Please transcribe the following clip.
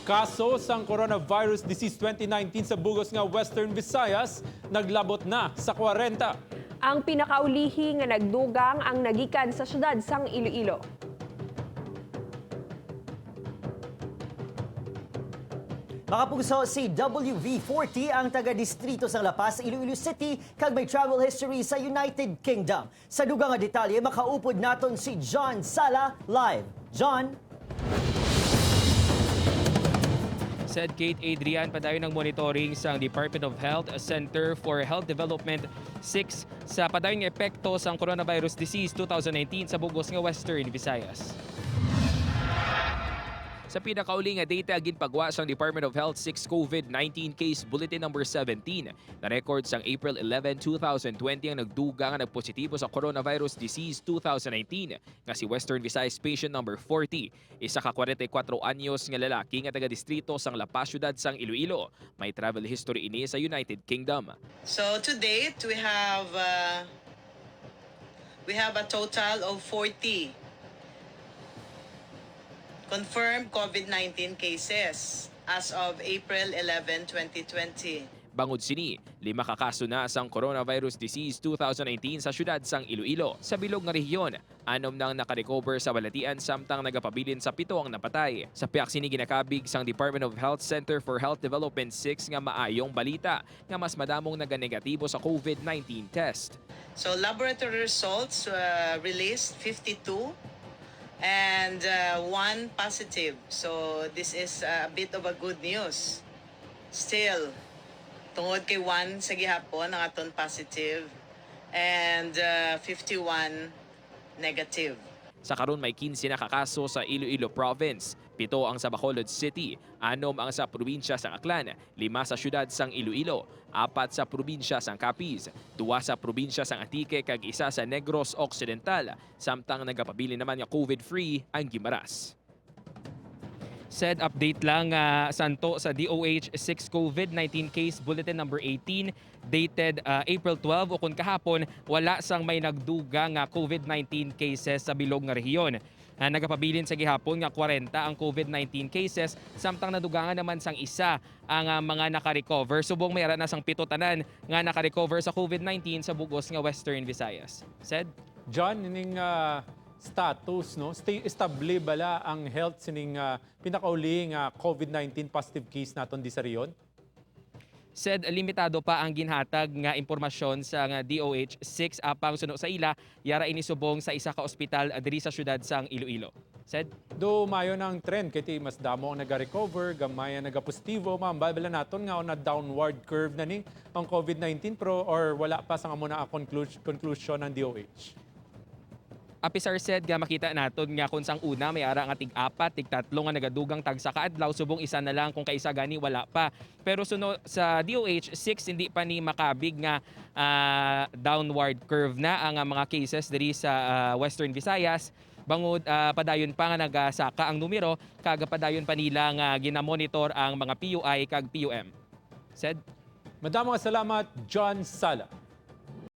Kaso sang coronavirus disease 2019 sa bugos nga Western Visayas, naglabot na sa 40. Ang pinakaulihi nga nagdugang ang nagikan sa syudad sang Iloilo. Makapugso si WV40 ang taga-distrito sa Lapaz, Iloilo City, kag may travel history sa United Kingdom. Sa dugang nga detalye, makaupod naton si John Sala live. John? Said Kate Adrian, padayon ng monitoring sa Department of Health Center for Health Development 6 sa padayon ng epekto sa coronavirus disease 2019 sa bugos nga Western Visayas. Sa pinakauli nga data ginpagwa sa Department of Health 6 COVID-19 case bulletin number 17 na record sang April 11, 2020 ang nagduga nga nagpositibo sa coronavirus disease 2019 nga si Western Visayas patient number 40, isa ka 44 anyos nga lalaki nga taga-distrito sang Lapaz syudad sang Iloilo. May travel history ini sa United Kingdom. So to date we have a total of 40 confirmed COVID-19 cases as of April 11, 2020. Bangod sini, 5 ka kaso na sang coronavirus disease 2019 sa syudad sang Iloilo. Sa bilog nga rehiyon, 6 nang nakarecover sa balatian samtang nagapabilin sa 7 ang napatay. Sa piyak sini ginakabig sang Department of Health Center for Health Development 6 nga maayong balita nga mas madamong naganegatibo sa COVID-19 test. So laboratory results released 52 and 1 positive. So this is a bit of a good news. Still, tungod kay 1 sa gihapon ang aton positive and 51 negative. Sa karon may 15 na kakaso sa Iloilo Province, 7 ang sa Bacolod City, 6 ang sa probinsya sang Aklan, 5 sa syudad sang Iloilo, 4 sa probinsya sang Capiz, 2 sa probinsya sang Antique kag 1 sa Negros Occidental, samtang nagapabili naman nga COVID-free ang Guimaras. Said update lang santo sa DOH 6 COVID-19 case bulletin number 18 dated April 12 o kun kahapon wala sang may nagduga nga COVID-19 cases sa bilog nga rehiyon. Nagapabilin sa gihapon nga 40 ang COVID-19 cases samtang nadugangan naman sang isa ang mga naka-recover. Subong mayara na sang 7 tanan nga naka-recover sa COVID-19 sa bugos nga Western Visayas. Said John, ining status, no? Stay estable bala ang health sining pinakauli nga COVID-19 positive case naton di sa riyon? Said limitado pa ang ginhatag nga impormasyon sa nga DOH 6 apang suno sa ila yara inisubong sa isa ka ospital diri sa syudad sang Iloilo. Said Do mayo ng trend kay mas damo ang naga-recover, gamay ang naga-positibo, mambabala naton nga on a downward curve na ning ang COVID-19 pro or wala pa sa muna ang conclusion ng DOH. Apisar said nga makita naton nga kung sang una may ara nga tig-4, tig-3 nga nagadugang tagsa ka adlaw subong isa na lang kung kaisa gani wala pa. Pero suno sa DOH 6 hindi pa ni makabig nga downward curve na ang mga cases diri sa Western Visayas. Bangod padayon pa nga nagasaka ang numero kag padayon pa nila nga ginamonitor ang mga PUI kag PUM. Said Madamong salamat, John Sala.